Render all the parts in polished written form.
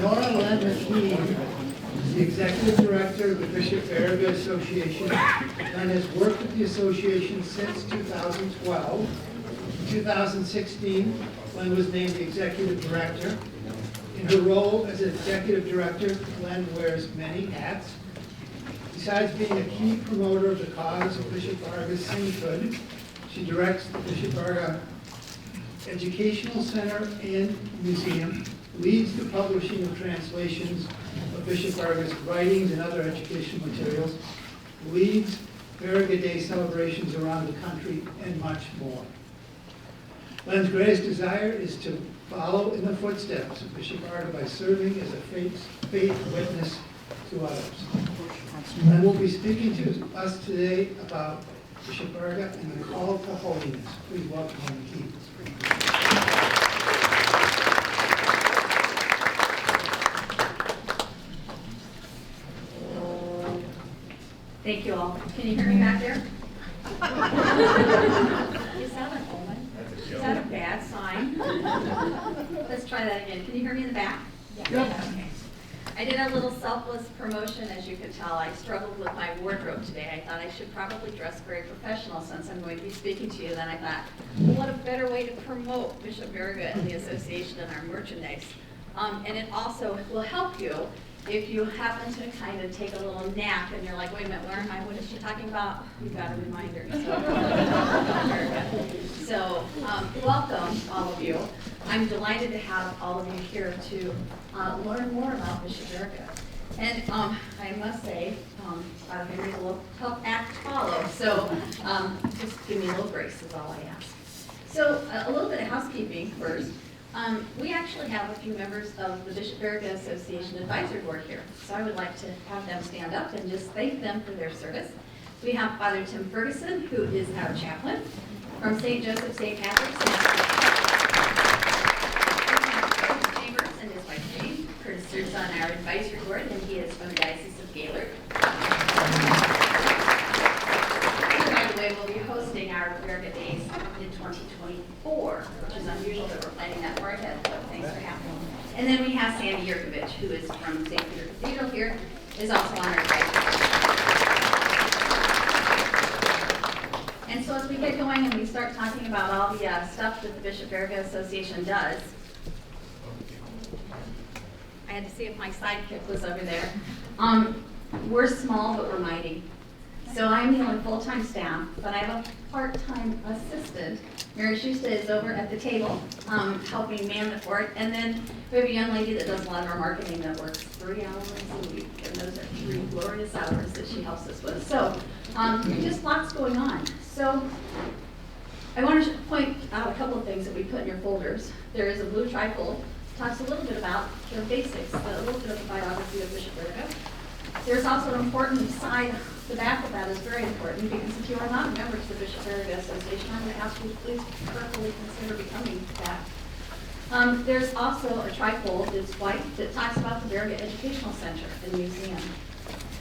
Lenora McKeen is the Executive Director of the Bishop Baraga Association and has worked with the association since 2012. In 2016, Len was named the Executive Director. In her role as Executive Director, Len wears many hats. Besides being a key promoter of the cause of Bishop Baraga's sainthood, she directs the Bishop Baraga Educational Center and Museum, leads the publishing of translations of Bishop Baraga's writings and other educational materials, leads Baraga Day celebrations around the country, and much more. Len's greatest desire is to follow in the footsteps of Bishop Baraga by serving as a faith witness to others. Len will be speaking to us today about Bishop Baraga and the call to holiness. Please welcome Len McKeen. Thank you all. Can you hear me back there? Is that an omen? Is that a bad sign? Let's try that again. Can you hear me in the back? Yeah. Okay. I did a little selfless promotion, as you could tell. I struggled with my wardrobe today. I thought I should probably dress very professional since I'm going to be speaking to you. Then I thought, well, what a better way to promote Bishop Baraga and the association and our merchandise. And it also will help you if you happen to kind of take a little nap and you're like, wait a minute, where am I? What is she talking about? You've got a reminder. So welcome, all of you. I'm delighted to have all of you here to learn more about Bishop Baraga. And I must say, Henry's a little tough act to follow, so just give me a little grace is all I ask. So a little bit of housekeeping first. We actually have a few members of the Bishop Baraga Association Advisory Board here, so I would like to have them stand up and just thank them for their service. We have Father Tim Ferguson, who is our chaplain from St. Joseph St. Patrick's. Chambers and his wife Jane. Curtis serves on our advisory board, and he is from the Diocese of Gaylord. By the way, we'll be hosting our Baraga Days in 2024, which is unusual that we're planning that far ahead, so thanks for having me. And then we have Sandy Yurkovich, who is from St. Peter Cathedral here, is also on our advisory board. And so as we get going and we start talking about all the stuff that the Bishop Baraga Association does, I had to see if my sidekick was over there. We're small, but we're mighty. So I'm the only full-time staff, but I have a part-time assistant. Mary Schuster is over at the table helping man the fort. And then we have a young lady that does a lot of our marketing that works 3 hours a week. And those are 3 glorious hours that she helps us with. So just lots going on. So I want to point out a couple of things that we put in your folders. There is a blue trifold. Talks a little bit about the basics, a little bit of a biography of Bishop Baraga. There's also an important side. The back of that is very important because if you are not a member of the Bishop Baraga Association, I'm going to ask you to please carefully consider becoming that. There's also a trifold that's white that talks about the Baraga Educational Center and Museum.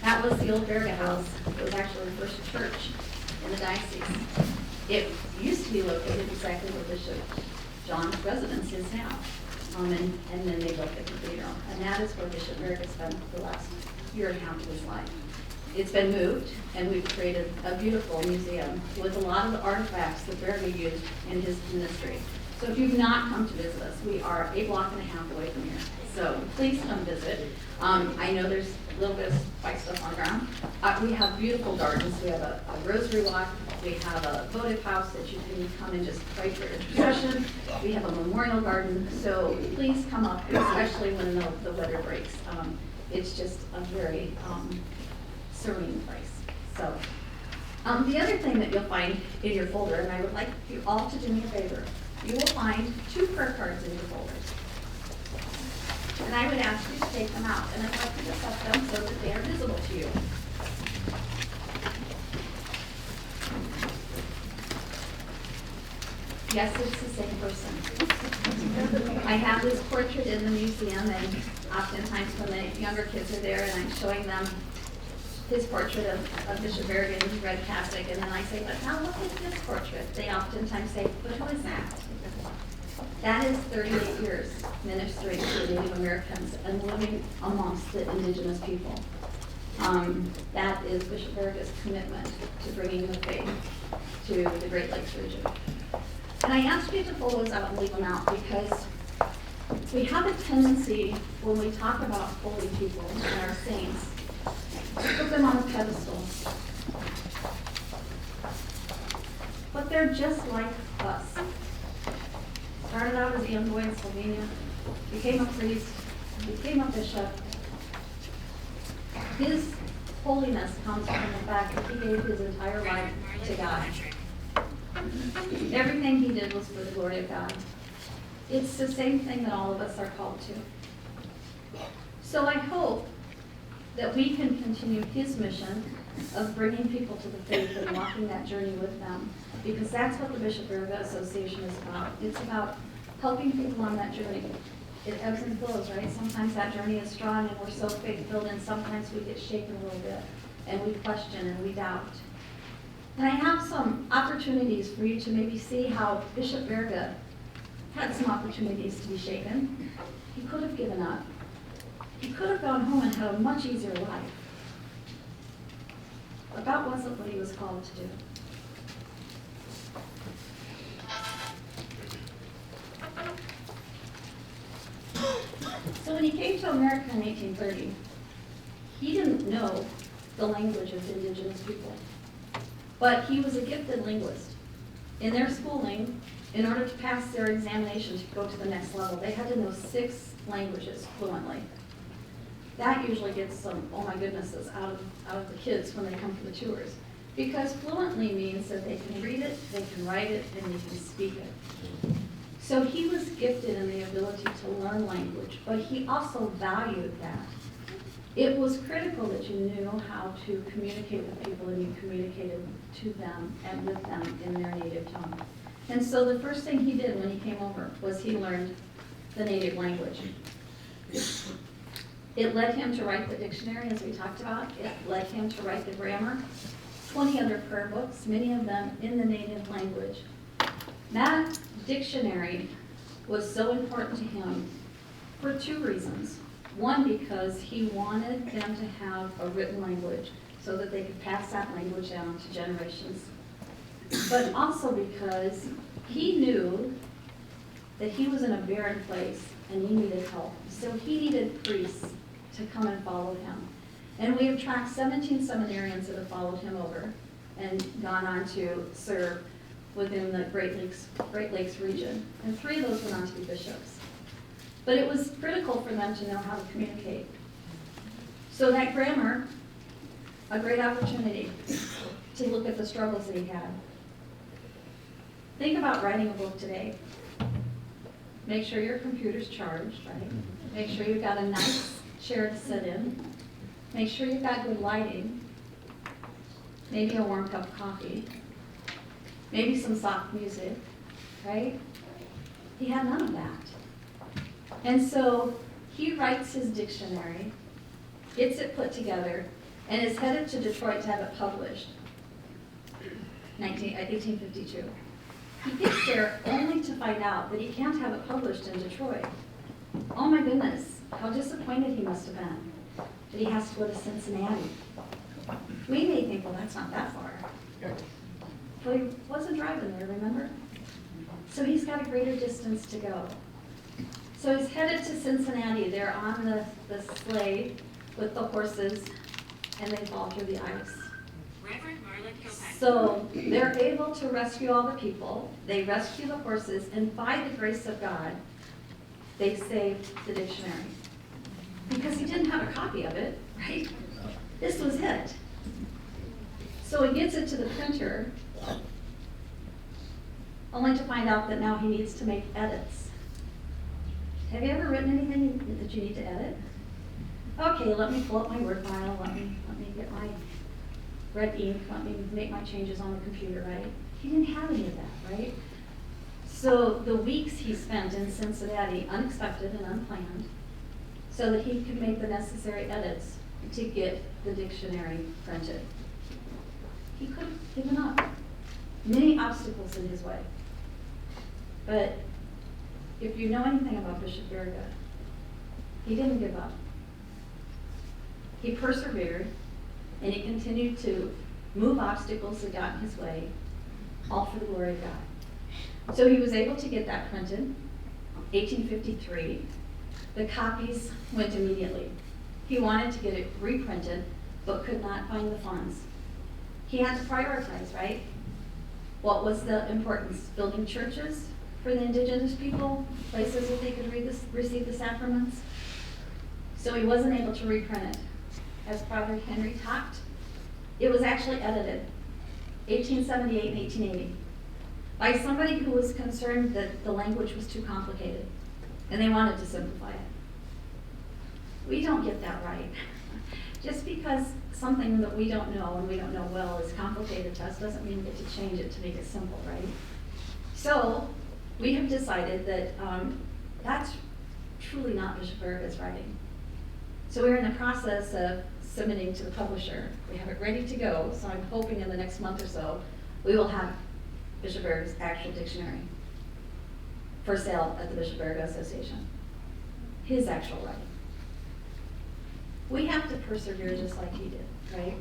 That was the old Baraga house. It was actually the first church in the diocese. It used to be located exactly where Bishop John's residence is now. And then they built the cathedral. And that is where Bishop Baraga spent the last year and a half of his life. It's been moved, and we've created a beautiful museum with a lot of the artifacts that Baraga used in his ministry. So if you've not come to visit us, we are a block and a half away from here. So please come visit. I know there's a little bit of white stuff on the ground. We have beautiful gardens. We have a rosary walk. We have a votive house that you can come and just pray for intercession. We have a memorial garden. So please come up, especially when the weather breaks. It's just a very serene place. So the other thing that you'll find in your folder, and I would like you all to do me a favor, you will find 2 prayer cards in your folders. And I would ask you to take them out, and I'd like you to set them so that they are visible to you. Yes, it's the same person. I have this portrait in the museum, and oftentimes when the younger kids are there and I'm showing them his portrait of Bishop Baraga in his red cassock, and then I say, but now look at this portrait. They oftentimes say, but who is that? That is 38 years ministering to Native Americans and living amongst the indigenous people. That is Bishop Baraga's commitment to bringing the faith to the Great Lakes region. And I ask you to pull those out and leave them out because we have a tendency when we talk about holy people and our saints to put them on a pedestal. But they're just like us. Started out as a young boy in Slovenia, became a priest, became a bishop. His holiness comes from the fact that he gave his entire life to God. Everything he did was for the glory of God. It's the same thing that all of us are called to. So I hope that we can continue his mission of bringing people to the faith and walking that journey with them, because that's what the Bishop Baraga Association is about. It's about helping people on that journey. It ebbs and flows, right? Sometimes that journey is strong and we're so faith-filled, and sometimes we get shaken a little bit and we question and we doubt. And I have some opportunities for you to maybe see how Bishop Baraga had some opportunities to be shaken. He could have given up. He could have gone home and had a much easier life. But that wasn't what he was called to do. So when he came to America in 1830, he didn't know the language of indigenous people, but he was a gifted linguist. In their schooling, in order to pass their examination to go to the next level, they had to know 6 languages fluently. That usually gets some, oh my goodnesses, out of the kids when they come for the tours. Because fluently means that they can read it, they can write it, and they can speak it. So he was gifted in the ability to learn language, but he also valued that. It was critical that you knew how to communicate with people and you communicated to them and with them in their native tongue. And so the first thing he did when he came over was he learned the native language. It led him to write the dictionary, as we talked about. It led him to write the grammar, 20 other prayer books, many of them in the native language. That dictionary was so important to him for 2 reasons. One, because he wanted them to have a written language so that they could pass that language down to generations. But also because he knew that he was in a barren place and he needed help. So he needed priests to come and follow him. And we have tracked 17 seminarians that have followed him over and gone on to serve within the Great Lakes region. And 3 of those went on to be bishops. But it was critical for them to know how to communicate. So that grammar, a great opportunity to look at the struggles that he had. Think about writing a book today. Make sure your computer's charged, right? Make sure you've got a nice chair to sit in. Make sure you've got good lighting. Maybe a warm cup of coffee. Maybe some soft music, right? He had none of that. And so he writes his dictionary, gets it put together, and is headed to Detroit to have it published, 1852. He gets there only to find out that he can't have it published in Detroit. Oh my goodness, how disappointed he must have been that he has to go to Cincinnati. We may think, well, that's not that far. But he wasn't driving there, remember? So he's got a greater distance to go. So he's headed to Cincinnati. They're on the sleigh with the horses, and they fall through the ice. So they're able to rescue all the people. They rescue the horses, and by the grace of God, they saved the dictionary. Because he didn't have a copy of it, right? This was it. So he gets it to the printer, only to find out that now he needs to make edits. Have you ever written anything that you need to edit? Okay, let me pull up my Word file, let me get my red ink, let me make my changes on the computer, right? He didn't have any of that, right? So the weeks he spent in Cincinnati, unexpected and unplanned, so that he could make the necessary edits to get the dictionary printed. He could have given up. Many obstacles in his way. But if you know anything about Bishop Baraga, he didn't give up. He persevered, and he continued to move obstacles that got in his way, all for the glory of God. So he was able to get that printed, 1853. The copies went immediately. He wanted to get it reprinted, but could not find the funds. He had to prioritize, right? What was the importance? Building churches for the indigenous people, places that they could receive the sacraments. So he wasn't able to reprint it. As Father Henry talked, it was actually edited, 1878 and 1880, by somebody who was concerned that the language was too complicated, and they wanted to simplify it. We don't get that right. Just because something that we don't know and we don't know well is complicated to us doesn't mean we get to change it to make it simple, right? So we have decided that that's truly not Bishop Baraga's writing. So we're in the process of submitting to the publisher. We have it ready to go, so I'm hoping in the next month or so we will have Bishop Baraga's actual dictionary for sale at the Bishop Baraga Association. His actual writing. We have to persevere just like he did, right?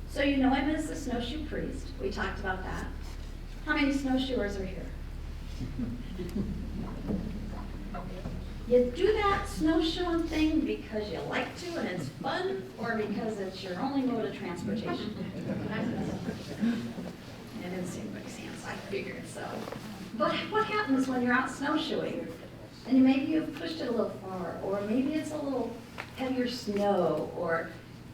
So you know him as the snowshoe priest. We talked about that. How many snowshoers are here? You do that snowshoeing thing because you like to and it's fun, or because it's your only mode of transportation? It didn't seem to make sense. I figured so. But what happens when you're out snowshoeing and maybe you've pushed it a little far, or maybe it's a little heavier snow, or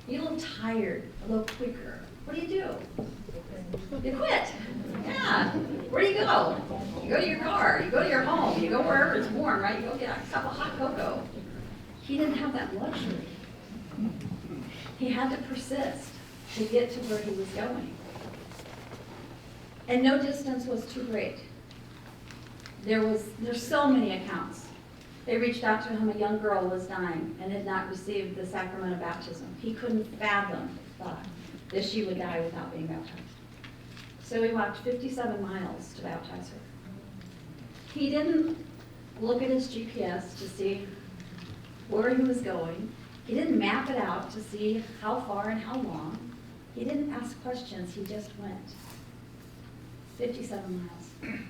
you're a little tired, a little quicker? What do? You quit. Yeah. Where do you go? You go to your car, you go to your home, you go wherever it's warm, right? You go get a cup of hot cocoa. He didn't have that luxury. He had to persist to get to where he was going. And no distance was too great. There's so many accounts. They reached out to him, a young girl was dying and had not received the sacrament of baptism. He couldn't fathom that she would die without being baptized. So he walked 57 miles to baptize her. He didn't look at his GPS to see where he was going. He didn't map it out to see how far and how long. He didn't ask questions, he just went. 57 miles.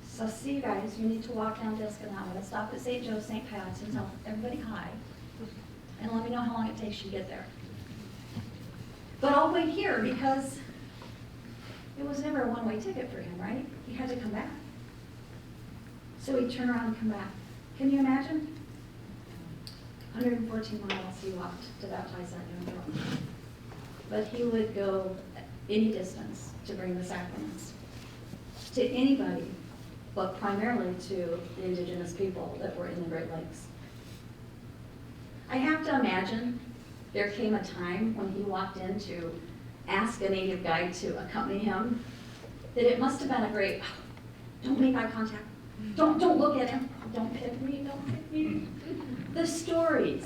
So see you guys, you need to walk down to Escanaba, stop at St. Joe, St. Pat's, and tell everybody hi, and let me know how long it takes you to get there. But I'll wait here because it was never a one-way ticket for him, right? He had to come back. So he'd turn around and come back. Can you imagine? 114 miles he walked to baptize that young girl. But he would go any distance to bring the sacraments to anybody, but primarily to the indigenous people that were in the Great Lakes. I have to imagine there came a time when he walked in to ask a native guide to accompany him, that it must have been a great, don't make eye contact, don't look at him, don't pick me, don't pick me. The stories.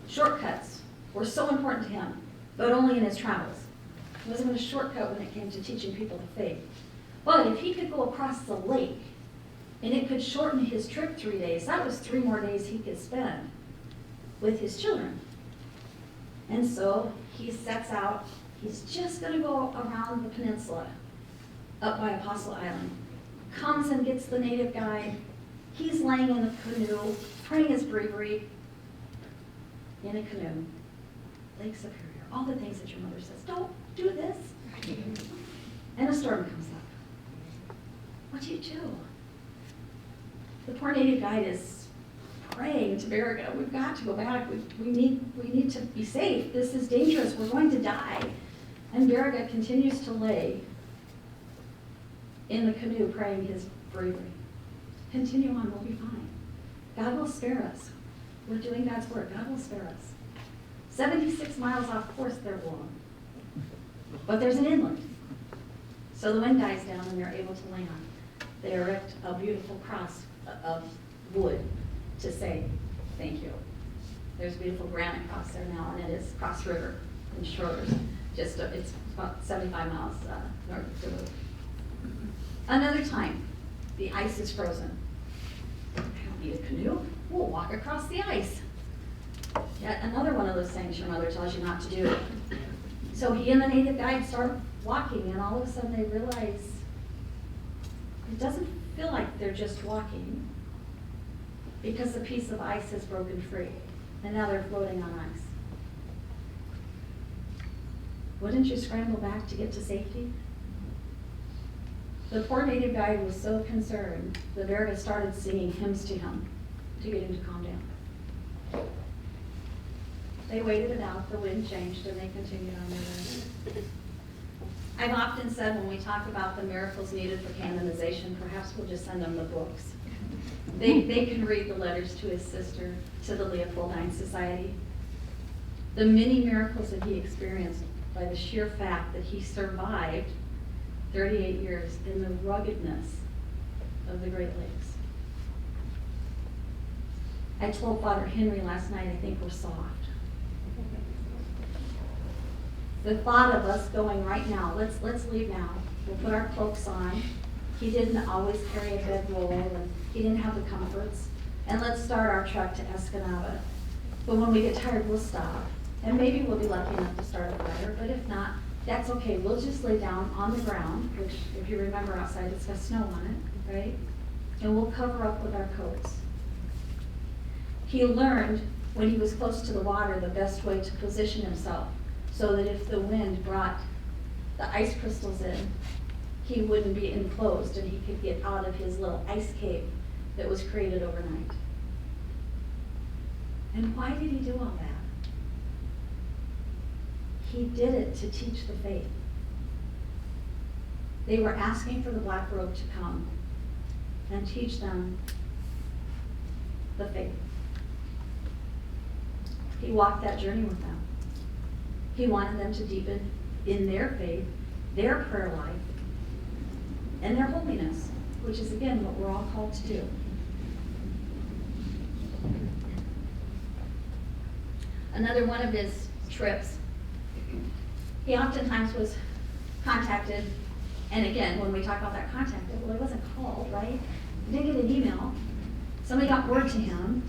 Shortcuts were so important to him, but only in his travels. He wasn't going to shortcut when it came to teaching people the faith. But if he could go across the lake and it could shorten his trip 3 days, that was 3 more days he could spend with his children. And so he sets out, he's just going to go around the peninsula up by Apostle Island, comes and gets the native guide. He's laying in the canoe, praying his bravery in a canoe. Lake Superior, all the things that your mother says, don't do this. And a storm comes up. What do you do? The poor native guide is praying to Baraga, we've got to go back, we need to be safe, this is dangerous, we're going to die. And Baraga continues to lay in the canoe praying his bravery. Continue on, we'll be fine. God will spare us. We're doing God's work, God will spare us. 76 miles off course they're blown. But there's an inlet. So the wind dies down and they're able to land. They erect a beautiful cross of wood to say thank you. There's beautiful granite cross there now, and it is Cross River and Shores. It's about 75 miles north of Duluth. Another time, the ice is frozen. I don't need a canoe. We'll walk across the ice. Yet another one of those things your mother tells you not to do. So he and the native guide start walking, and all of a sudden they realize it doesn't feel like they're just walking, because the piece of ice has broken free, and now they're floating on ice. Wouldn't you scramble back to get to safety? The poor native guide was so concerned, the Baraga started singing hymns to him to get him to calm down. They waited it out, the wind changed, and they continued on their way. I've often said when we talk about the miracles needed for canonization, perhaps we'll just send them the books. They can read the letters to his sister, to the Leopoldine Society. The many miracles that he experienced by the sheer fact that he survived 38 years in the ruggedness of the Great Lakes. I told Father Henry last night, I think we're soft. The thought of us going right now, let's leave now. We'll put our cloaks on. He didn't always carry a bedroll, and he didn't have the comforts. And let's start our trek to Escanaba. But when we get tired, we'll stop. And maybe we'll be lucky enough to start a fire, but if not, that's okay. We'll just lay down on the ground, which, if you remember outside, it's got snow on it, right? And we'll cover up with our coats. He learned, when he was close to the water, the best way to position himself, so that if the wind brought the ice crystals in, he wouldn't be enclosed and he could get out of his little ice cave that was created overnight. And why did he do all that? He did it to teach the faith. They were asking for the black robe to come and teach them the faith. He walked that journey with them. He wanted them to deepen in their faith, their prayer life, and their holiness, which is again what we're all called to do. Another one of his trips, he oftentimes was contacted, and again, when we talk about that contacted, well, he wasn't called, right? He didn't get an email. Somebody got word to him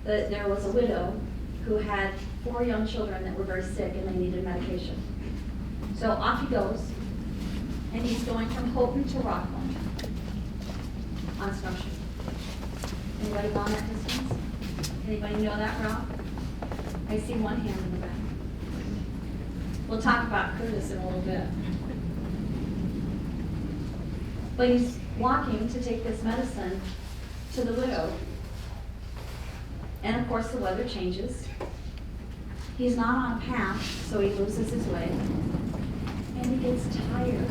that there was a widow who had 4 young children that were very sick and they needed medication. So off he goes, and he's going from Houghton to Rockland on snowshoe. Anybody gone that distance? Anybody know that route? I see one hand in the back. We'll talk about Curtis in a little bit. But he's walking to take this medicine to the widow. And of course the weather changes. He's not on a path, so he loses his way. And he gets tired.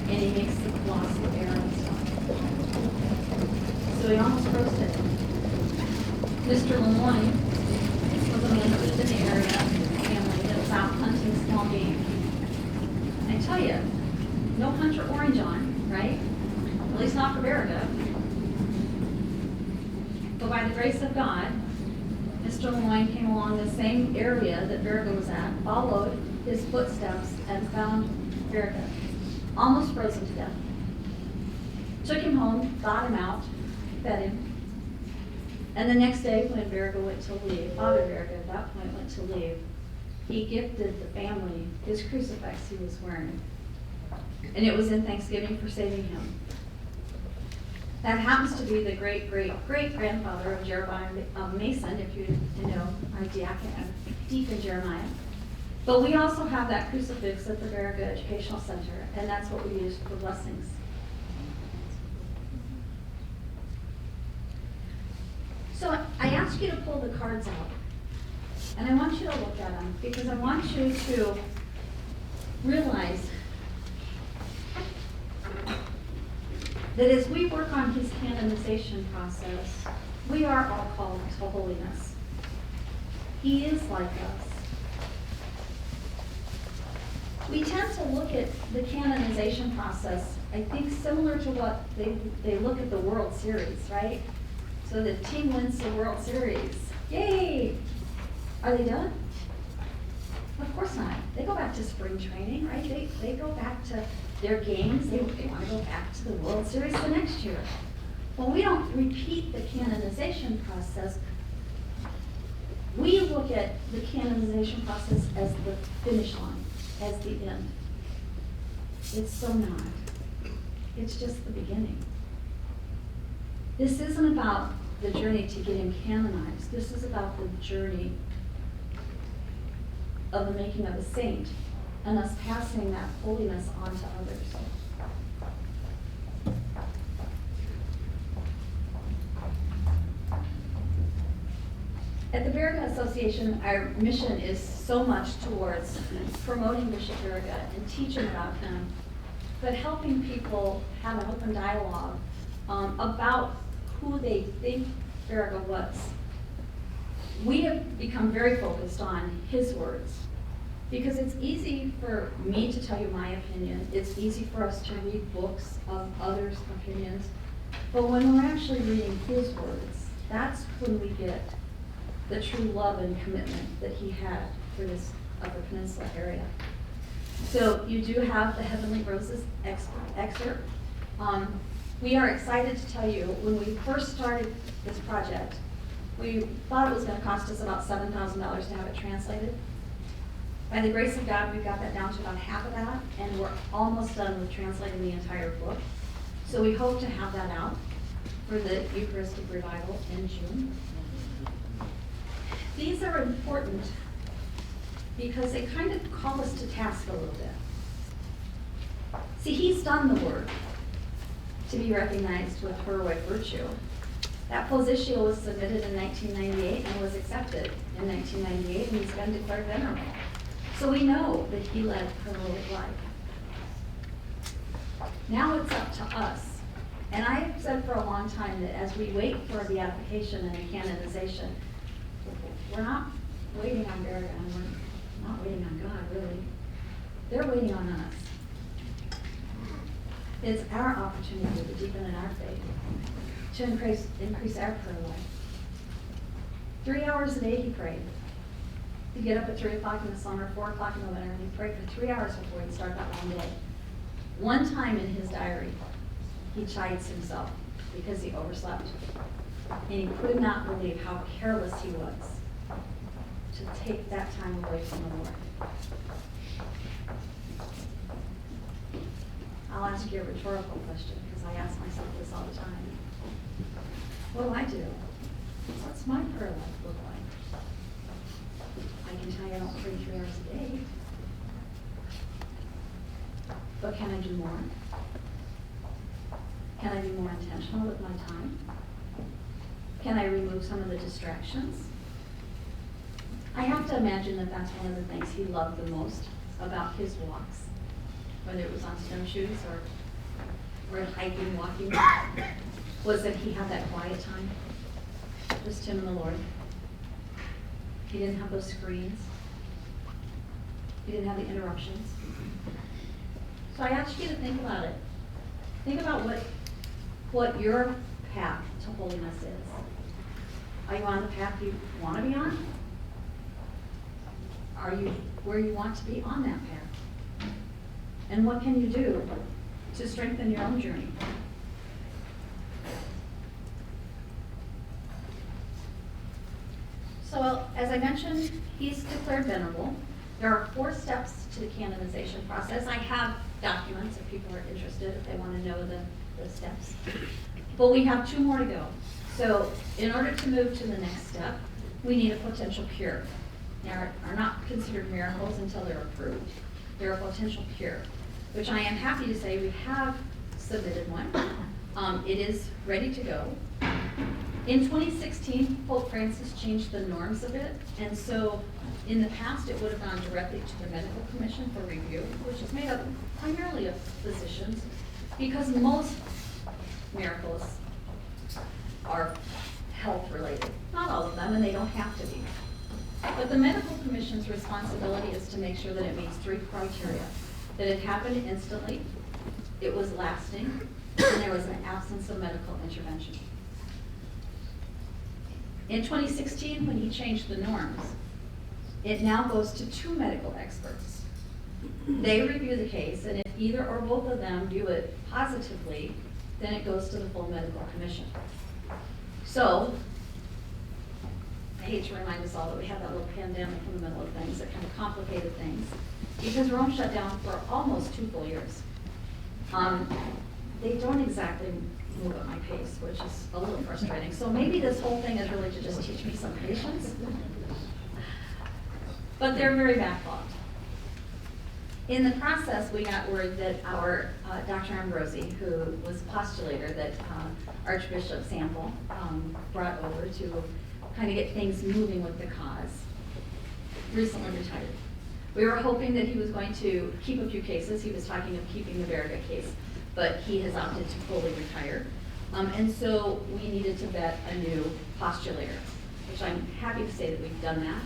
And he makes the colossal error and stops. So he almost froze it. Mr. Lemoyne was a man that lived in the area, a family that was out hunting small game. I tell you, no Hunter Orange on, right? At least not for Baraga. But by the grace of God, Mr. Lemoyne came along the same area that Baraga was at, followed his footsteps, and found Baraga, almost frozen to death. Took him home, thawed him out, fed him. And the next day when Baraga went to leave, Father Baraga at that point went to leave, he gifted the family his crucifix he was wearing. And it was in thanksgiving for saving him. That happens to be the great-great-great-grandfather of Jeremiah Mason, if you know our Deacon Jeremiah. But we also have that crucifix at the Baraga Educational Center, and that's what we use for blessings. So I ask you to pull the cards out, and I want you to look at them, because I want you to realize that as we work on his canonization process, we are all called to holiness. He is like us. We tend to look at the canonization process, I think, similar to what they look at the World Series, right? So the team wins the World Series. Yay! Are they done? Of course not. They go back to spring training, right? They go back to their games. They want to go back to the World Series the next year. Well, we don't repeat the canonization process. We look at the canonization process as the finish line, as the end. It's so not. It's just the beginning. This isn't about the journey to get him canonized. This is about the journey of the making of a saint and us passing that holiness on to others. At the Baraga Association, our mission is so much towards promoting Bishop Baraga and teaching about him, but helping people have an open dialogue about who they think Baraga was. We have become very focused on his words, because it's easy for me to tell you my opinion. It's easy for us to read books of others' opinions, but when we're actually reading his words, that's when we get the true love and commitment that he had for this Upper Peninsula area. So you do have the Heavenly Roses excerpt. We are excited to tell you, when we first started this project, we thought it was going to cost us about $7,000 to have it translated. By the grace of God, we've got that down to about half of that, and we're almost done with translating the entire book. So we hope to have that out for the Eucharistic Revival in June. These are important because they kind of call us to task a little bit. See, he's done the work to be recognized with heroic virtue. That positio was submitted in 1998 and was accepted in 1998, and he's been declared venerable. So we know that he led a heroic life. Now it's up to us. And I have said for a long time that as we wait for the beatification and the canonization, we're not waiting on Baraga, and we're not waiting on God, really. They're waiting on us. It's our opportunity to deepen in our faith, to increase our prayer life. 3 hours a day he prayed. He'd get up at 3 o'clock in the summer, 4 o'clock in the winter, and he'd pray for 3 hours before he'd start that long day. One time in his diary, he chides himself because he overslept. And he could not believe how careless he was to take that time away from the Lord. I'll ask you a rhetorical question, because I ask myself this all the time. What do I do? What's my prayer life look like? I can tell you I don't pray 3 hours a day. But can I do more? Can I be more intentional with my time? Can I remove some of the distractions? I have to imagine that that's one of the things he loved the most about his walks, whether it was on snowshoes or hiking, walking, was that he had that quiet time, just him and the Lord. He didn't have those screens. He didn't have the interruptions. So I ask you to think about it. Think about what your path to holiness is. Are you on the path you want to be on? Are you where you want to be on that path? And what can you do to strengthen your own journey? So, as I mentioned, he's declared venerable. There are 4 steps to the canonization process. I have documents if people are interested, if they want to know the steps. But we have 2 more to go. So, in order to move to the next step, we need a potential cure. They are not considered miracles until they're approved. They're a potential cure, which I am happy to say we have submitted one. It is ready to go. In 2016, Pope Francis changed the norms a bit, and so in the past it would have gone directly to the Medical Commission for review, which is made up primarily of physicians, because most miracles are health related. Not all of them, and they don't have to be. But the Medical Commission's responsibility is to make sure that it meets 3 criteria. That it happened instantly, it was lasting, and there was an absence of medical intervention. In 2016, when he changed the norms, it now goes to 2 medical experts. They review the case, and if either or both of them view it positively, then it goes to the full medical commission. So, I hate to remind us all that we had that little pandemic in the middle of things that kind of complicated things, because Rome shut down for almost 2 full years. They don't exactly move at my pace, which is a little frustrating. So maybe this whole thing is really to just teach me some patience. But they're very backlogged. In the process, we got word that our Dr. Ambrosi, who was postulator that Archbishop Sample brought over to kind of get things moving with the cause, recently retired. We were hoping that he was going to keep a few cases. He was talking of keeping the Baraga case, but he has opted to fully retire. And so we needed to vet a new postulator, which I'm happy to say that we've done that.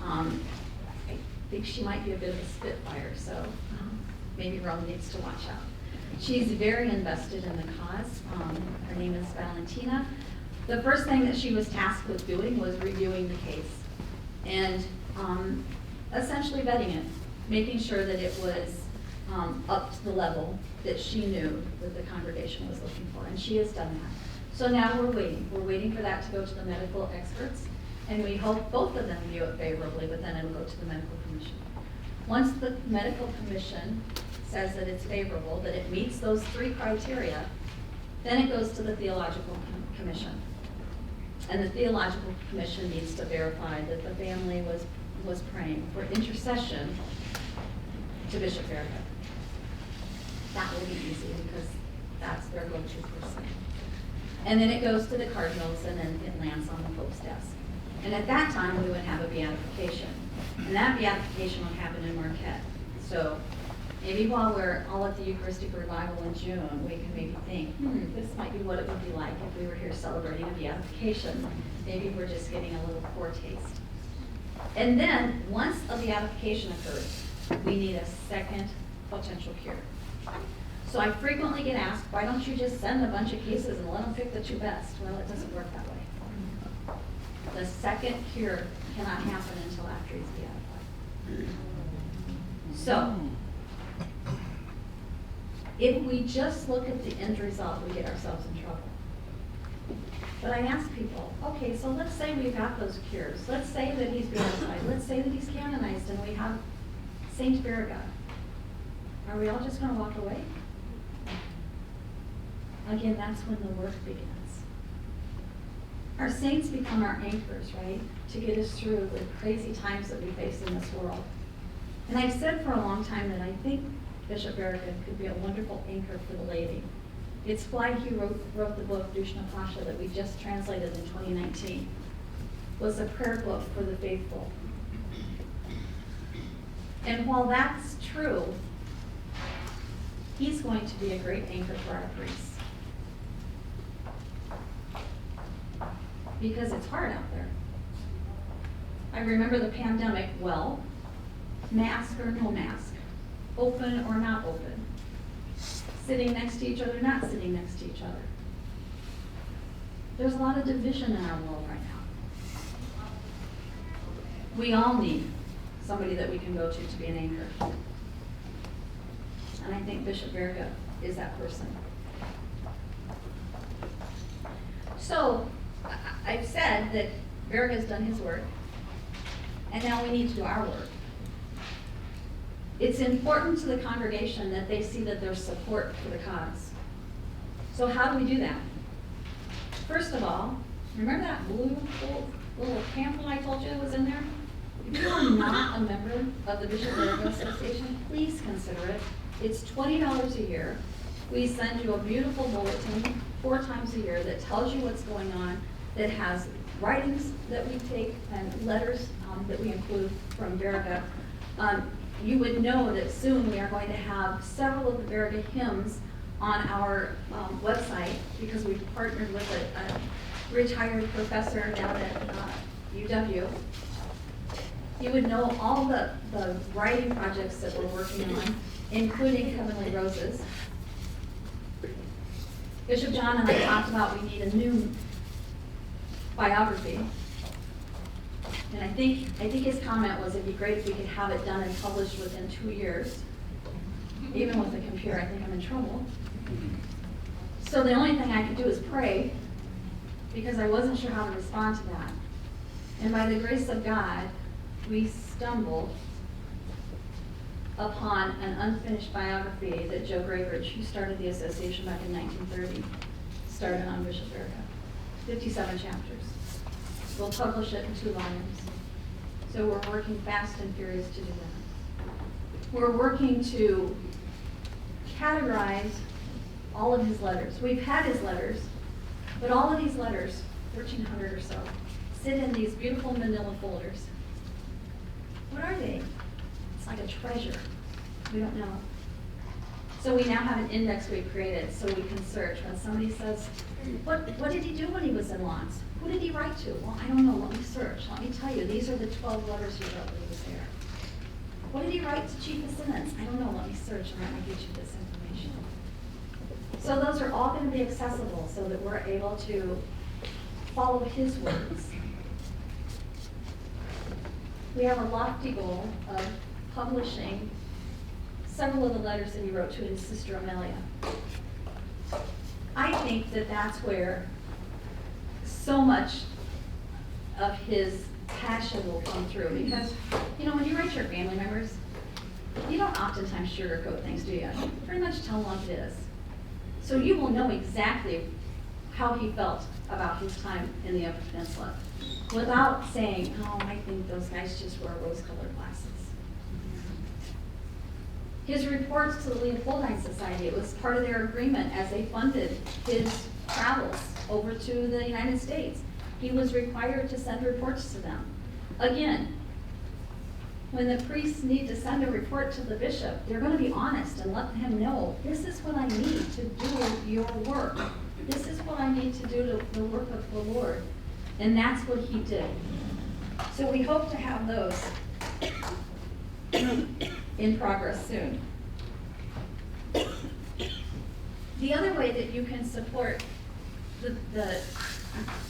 I think she might be a bit of a spitfire, so maybe Rome needs to watch out. She's very invested in the cause. Her name is Valentina. The first thing that she was tasked with doing was reviewing the case and essentially vetting it, making sure that it was up to the level that she knew that the congregation was looking for, and she has done that. So now we're waiting. We're waiting for that to go to the medical experts, and we hope both of them view it favorably, but then it'll go to the medical commission. Once the medical commission says that it's favorable, that it meets those 3 criteria, then it goes to the theological commission. And the theological commission needs to verify that the family was praying for intercession to Bishop Baraga. That will be easy because that's their go-to person. And then it goes to the cardinals, and then it lands on the Pope's desk. And at that time, we would have a beatification. And that beatification would happen in Marquette. So maybe while we're all at the Eucharistic Revival in June, we can maybe think, this might be what it would be like if we were here celebrating a beatification. Maybe we're just getting a little foretaste. And then, once a beatification occurs, we need a second potential cure. So I frequently get asked, why don't you just send a bunch of cases and let them pick the 2 best? Well, it doesn't work that way. The second cure cannot happen until after he's beatified. So, if we just look at the end result, we get ourselves in trouble. But I ask people, okay, so let's say we've got those cures. Let's say that he's beatified. Let's say that he's canonized and we have Saint Baraga. Are we all just going to walk away? Again, that's when the work begins. Our saints become our anchors, right? To get us through the crazy times that we face in this world. And I've said for a long time that I think Bishop Baraga could be a wonderful anchor for the laity. It's why he wrote the book, Dushna Pasha, that we just translated in 2019. It was a prayer book for the faithful. And while that's true, he's going to be a great anchor for our priests. Because it's hard out there. I remember the pandemic well, mask or no mask, open or not open, sitting next to each other, not sitting next to each other. There's a lot of division in our world right now. We all need somebody that we can go to be an anchor. And I think Bishop Baraga is that person. So, I've said that Baraga's done his work, and now we need to do our work. It's important to the congregation that they see that there's support for the cause. So how do we do that? First of all, remember that blue little pamphlet I told you that was in there? If you are not a member of the Bishop Baraga Association, please consider it. It's $20 a year. We send you a beautiful bulletin 4 times a year that tells you what's going on, that has writings that we take and letters that we include from Baraga. You would know that soon we are going to have several of the Baraga hymns on our website because we've partnered with a retired professor down at UW. You would know all the writing projects that we're working on, including Heavenly Roses. Bishop John and I talked about we need a new biography And I think his comment was it'd be great if we could have it done and published within 2 years. Even with a computer, I think I'm in trouble. So the only thing I could do is pray, because I wasn't sure how to respond to that. And by the grace of God, we stumbled upon an unfinished biography that Joe Graybridge, who started the association back in 1930, started on Bishop Baraga. 57 chapters. We'll publish it in 2 volumes. So we're working fast and furious to do that. We're working to categorize all of his letters. We've had his letters, but all of these letters, 1,300 or so, sit in these beautiful manila folders. What are they? It's like a treasure. We don't know. So we now have an index we've created so we can search. When somebody says, what did he do when he was in Lons? Who did he write to? Well, I don't know. Let me search. Let me tell you. These are the 12 letters he wrote when he was there. What did he write to Chief of Synods? I don't know. Let me search and let me get you this information. So those are all going to be accessible so that we're able to follow his words. We have a lofty goal of publishing several of the letters that he wrote to his sister Amelia. I think that that's where so much of his passion will come through, because, you know, when you write your family members, you don't oftentimes sugarcoat things, do you? You pretty much tell them like it is. So you will know exactly how he felt about his time in the Upper Peninsula without saying, oh, I think those guys just wear rose-colored glasses. His reports to the Leopoldine Society, it was part of their agreement as they funded his travels over to the United States. He was required to send reports to them. Again, when the priests need to send a report to the bishop, they're going to be honest and let him know, this is what I need to do your work. This is what I need to do the work of the Lord. And that's what he did. So we hope to have those in progress soon. The other way that you can support the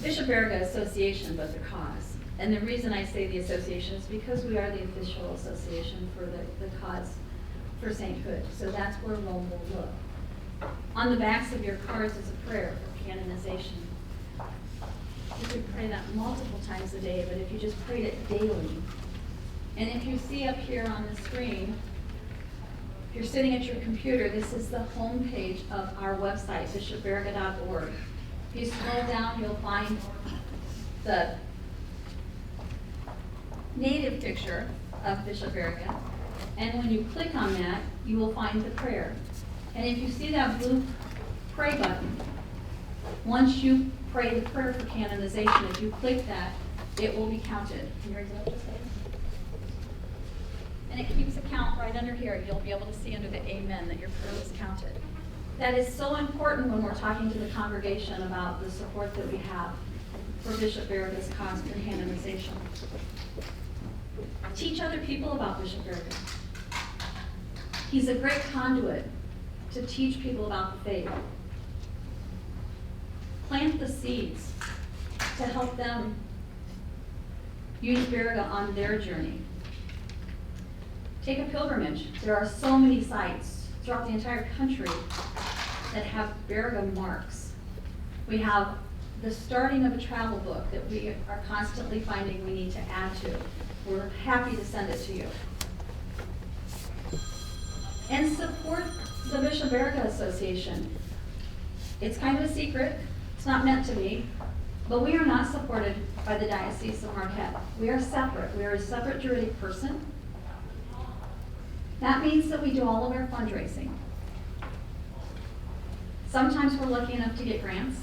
Bishop Baraga Association, but the cause, and the reason I say the association is because we are the official association for the cause for sainthood. So that's where Rome will look. On the backs of your cards is a prayer for canonization. You could pray that multiple times a day, but if you just prayed it daily. And if you see up here on the screen, if you're sitting at your computer, this is the home page of our website, bishopbaraga.org. If you scroll down, you'll find the native picture of Bishop Baraga. And when you click on that, you will find the prayer. And if you see that blue pray button, once you pray the prayer for canonization, if you click that, it will be counted. Can you raise it up just a second? And it keeps a count right under here. You'll be able to see under the amen that your prayer was counted. That is so important when we're talking to the congregation about the support that we have for Bishop Baraga's cause for canonization. Teach other people about Bishop Baraga. He's a great conduit to teach people about the faith. Plant the seeds to help them use Baraga on their journey. Take a pilgrimage. There are so many sites throughout the entire country that have Baraga marks. We have the starting of a travel book that we are constantly finding we need to add to. We're happy to send it to you. And support the Bishop Baraga Association. It's kind of a secret. It's not meant to be. But we are not supported by the Diocese of Marquette. We are separate. We are a separate juridic person. That means that we do all of our fundraising. Sometimes we're lucky enough to get grants.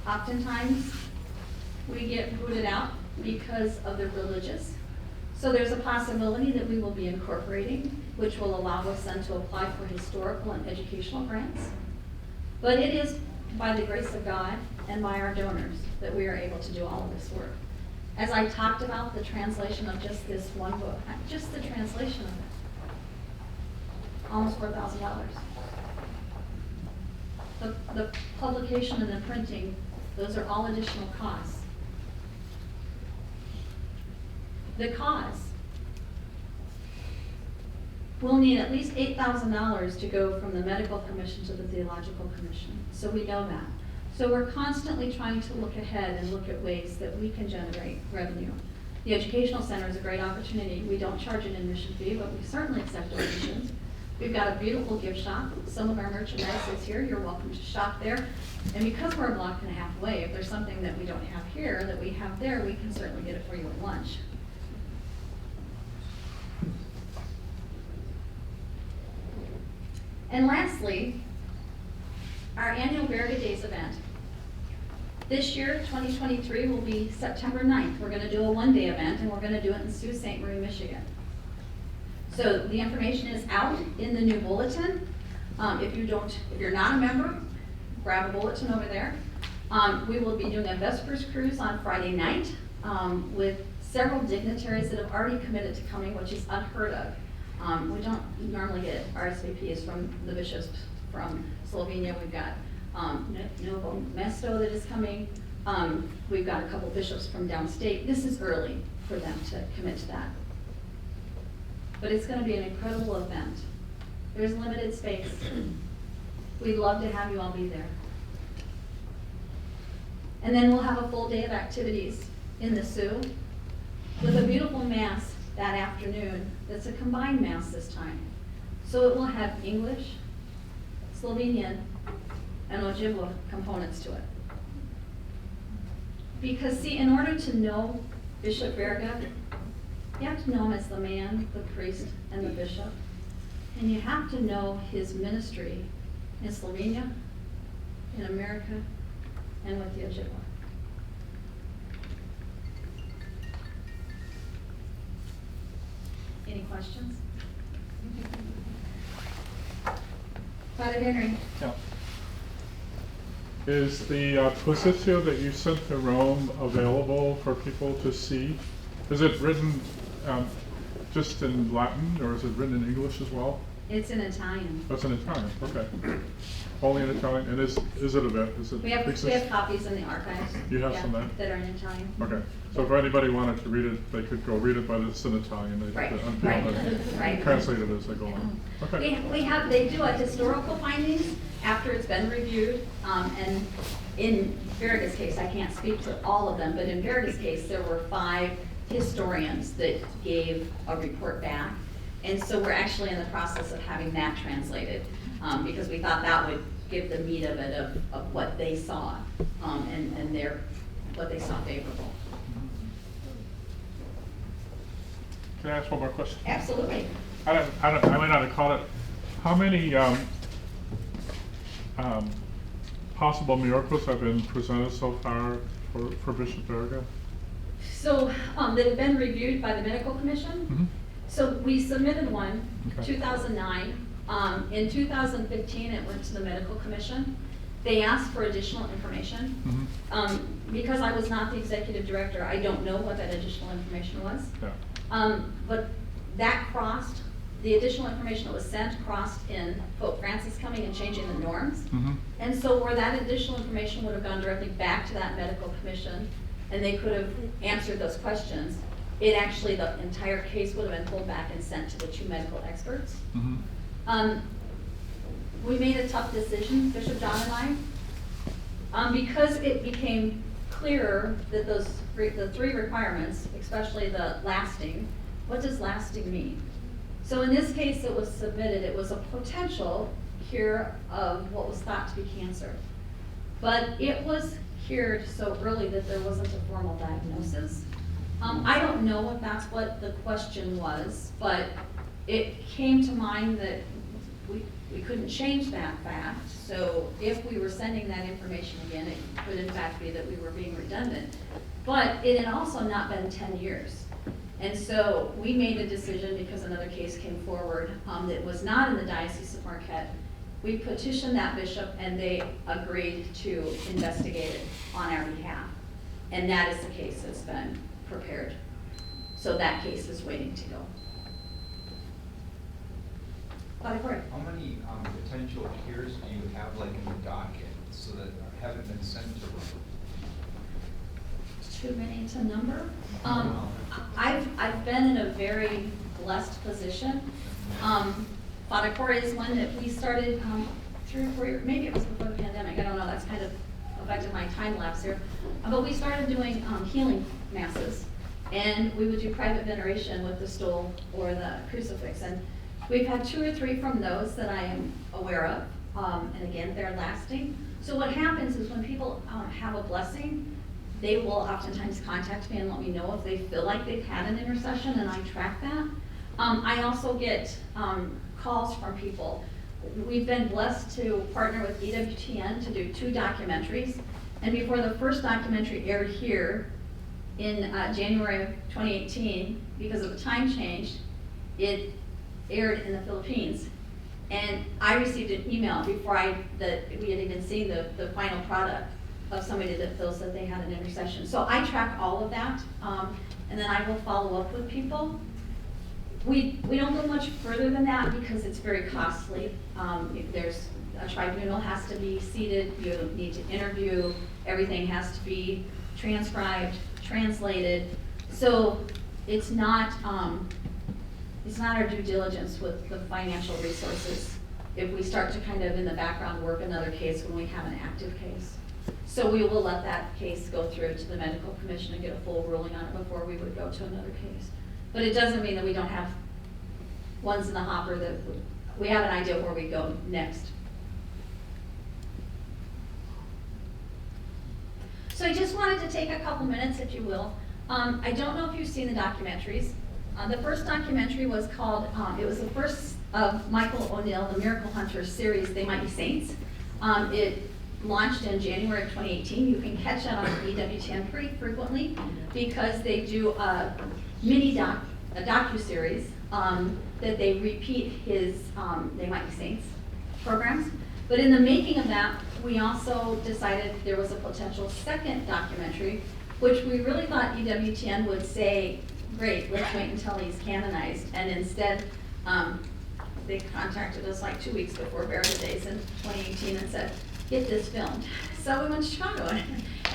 Oftentimes we get booted out because of the religious. So there's a possibility that we will be incorporating, which will allow us then to apply for historical and educational grants. But it is by the grace of God and by our donors that we are able to do all of this work. As I talked about the translation of just this one book, just the translation of it, almost $4,000. The publication and the printing, those are all additional costs. the cause. We'll need at least $8,000 to go from the medical commission to the theological commission. So we know that. So we're constantly trying to look ahead and look at ways that we can generate revenue. The educational center is a great opportunity. We don't charge an admission fee, but we certainly accept donations. We've got a beautiful gift shop. Some of our merchandise is here. You're welcome to shop there. And because we're a block and a half away, if there's something that we don't have here that we have there, we can certainly get it for you at lunch. And lastly, our annual Baraga Days event. This year, 2023, will be September 9th. We're going to do a one-day event, and we're going to do it in Sault Ste. Marie, Michigan. So the information is out in the new bulletin. If you're not a member, grab a bulletin over there. We will be doing a Vespers cruise on Friday night with several dignitaries that have already committed to coming, which is unheard of. We don't normally get RSVPs from the bishops from Slovenia. We've got Novo Mesto that is coming. We've got a couple bishops from downstate. This is early for them to commit to that. But it's going to be an incredible event. There's limited space. We'd love to have you all be there. And then we'll have a full day of activities in the Sioux with a beautiful mass that afternoon. That's a combined mass this time. So it will have English, Slovenian, and Ojibwa components to it. Because see, in order to know Bishop Baraga, you have to know him as the man, the priest, and the bishop. And you have to know his ministry in Slovenia, in America, and with the Ojibwa. Any questions? Father Henry. Yeah. Is the Positio that you sent to Rome available for people to see? Is it written just in Latin, or is it written in English as well? It's in Italian. Oh, it's in Italian. Okay. Only in Italian. And is it a bit? Is it? We have copies in the archives. You have some there? That are in Italian. Okay. So if anybody wanted to read it, they could go read it, but it's in Italian. They Right. have to Right. translate it as they go on. Okay. They do a historical findings after it's been reviewed, and in Baraga's case, I can't speak to all of them, but in Baraga's case, there were 5 historians that gave a report back. And so we're actually in the process of having that translated, because we thought that would give the meat of it, of what they saw, and what they saw favorable. Can I ask one more question? Absolutely. I might not have caught it. How many possible miracles have been presented so far for Bishop Baraga? So that have been reviewed by the medical commission. Mm-hmm. So we submitted one, Okay. 2009. In 2015, it went to the medical commission. They asked for additional information. Mm-hmm. Because I was not the executive director, I don't know what that additional information was. Yeah. But that crossed, the additional information that was sent crossed in Pope Francis coming and changing the norms. Mm-hmm. And so where that additional information would have gone directly back to that medical commission, and they could have answered those questions, it actually, the entire case would have been pulled back and sent to the 2 medical experts. Mm-hmm. We made a tough decision, Bishop John and I, because it became clearer that the 3 requirements, especially the lasting, what does lasting mean? So in this case, it was submitted, it was a potential cure of what was thought to be cancer. But it was cured so early that there wasn't a formal diagnosis. I don't know if that's what the question was, but it came to mind that we couldn't change that fact. So if we were sending that information again, it could in fact be that we were being redundant. But it had also not been 10 years. And so we made a decision, because another case came forward that was not in the Diocese of Marquette. We petitioned that bishop, and they agreed to investigate it on our behalf. And that is the case that's been prepared. So that case is waiting to go. Father Corey. How many potential cures do you have, like in the docket, so that haven't been sent to Rome? too many to number. I've been in a very blessed position. Father Corey is one that we started 3 or 4 years, maybe it was before the pandemic, I don't know, that's kind of affected my time lapse here. But we started doing healing masses, and we would do private veneration with the stool or the crucifix. And we've had 2 or 3 from those that I am aware of, and again, they're lasting. So what happens is when people have a blessing, they will oftentimes contact me and let me know if they feel like they've had an intercession, and I track that. I also get calls from people. We've been blessed to partner with EWTN to do 2 documentaries, and before the first documentary aired here in January of 2018, because of the time change, it aired in the Philippines. And I received an email before that we had even seen the final product of somebody that feels that they had an intercession. So I track all of that, and then I will follow up with people. We don't go much further than that because it's very costly. There's a tribunal has to be seated, you need to interview, everything has to be transcribed, translated. So it's not our due diligence with the financial resources if we start to kind of in the background work another case when we have an active case. So we will let that case go through to the medical commission and get a full ruling on it before we would go to another case. But it doesn't mean that we don't have ones in the hopper that we have an idea where we go next. So I just wanted to take a couple minutes, if you will. I don't know if you've seen the documentaries. The first documentary was called, it was the first of Michael O'Neill, the Miracle Hunter series, They Might Be Saints. It launched in January of 2018. You can catch that on EWTN pretty frequently because they do a docu-series that they repeat his They Might Be Saints programs. But in the making of that, we also decided there was a potential second documentary, which we really thought EWTN would say, great, let's wait until he's canonized. And instead, they contacted us like 2 weeks before Baraga Days in 2018 and said, get this filmed. So we went to Chicago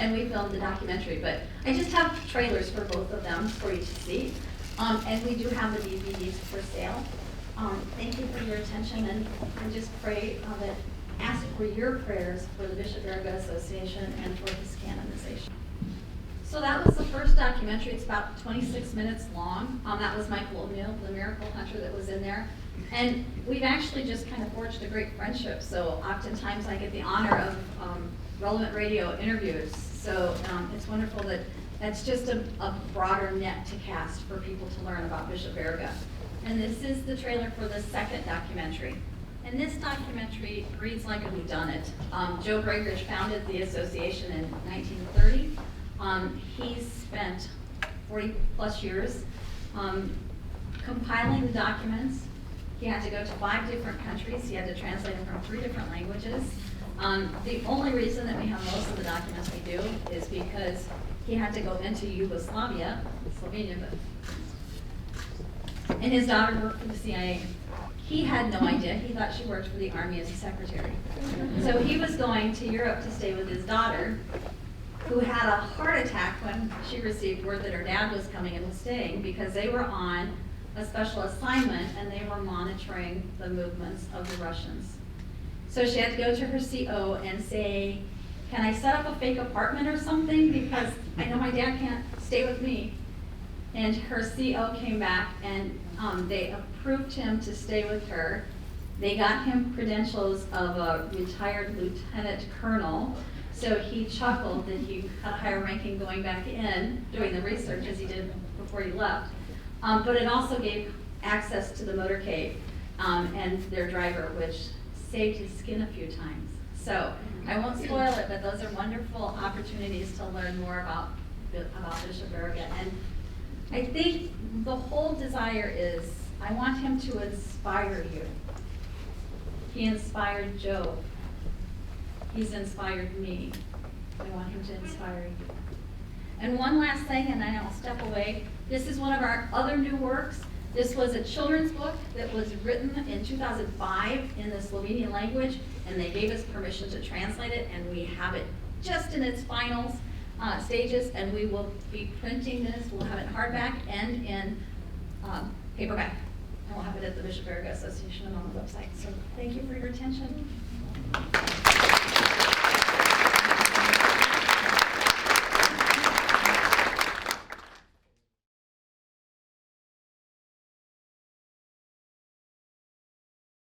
and we filmed the documentary. But I just have trailers for both of them for you to see. And we do have the DVDs for sale. Thank you for your attention, and I just pray that ask for your prayers for the Bishop Baraga Association and for his canonization. So that was the first documentary. It's about 26 minutes long. That was Michael O'Neill, the Miracle Hunter that was in there. And we've actually just kind of forged a great friendship. So oftentimes I get the honor of relevant radio interviews. So it's wonderful that that's just a broader net to cast for people to learn about Bishop Baraga. And this is the trailer for the second documentary. And this documentary reads like a whodunit. Joe Gregridge founded the association in 1930. He's spent 40 plus years compiling the documents. He had to go to 5 different countries. He had to translate them from 3 different languages. The only reason that we have most of the documents we do is because he had to go into Slovenia, and his daughter worked for the CIA. He had no idea. He thought she worked for the Army as a secretary. So he was going to Europe to stay with his daughter, who had a heart attack when she received word that her dad was coming and was staying, because they were on a special assignment and they were monitoring the movements of the Russians. So she had to go to her CO and say, can I set up a fake apartment or something, because I know my dad can't stay with me. And her CO came back and they approved him to stay with her. They got him credentials of a retired lieutenant colonel. So he chuckled that he had a higher ranking going back in, doing the research as he did before he left. But it also gave access to the motorcade and their driver, which saved his skin a few times. So I won't spoil it, but those are wonderful opportunities to learn more about Bishop Baraga. And I think the whole desire is, I want him to inspire you. He inspired Joe. He's inspired me. I want him to inspire you. And one last thing, and then I'll step away. This is one of our other new works. This was a children's book that was written in 2005 in the Slovenian language, and they gave us permission to translate it, and we have it just in its finals. stages, and we will be printing this. We'll have it in hardback and in paperback. And we'll have it at the Bishop Baraga Association and on the website. So thank you for your attention.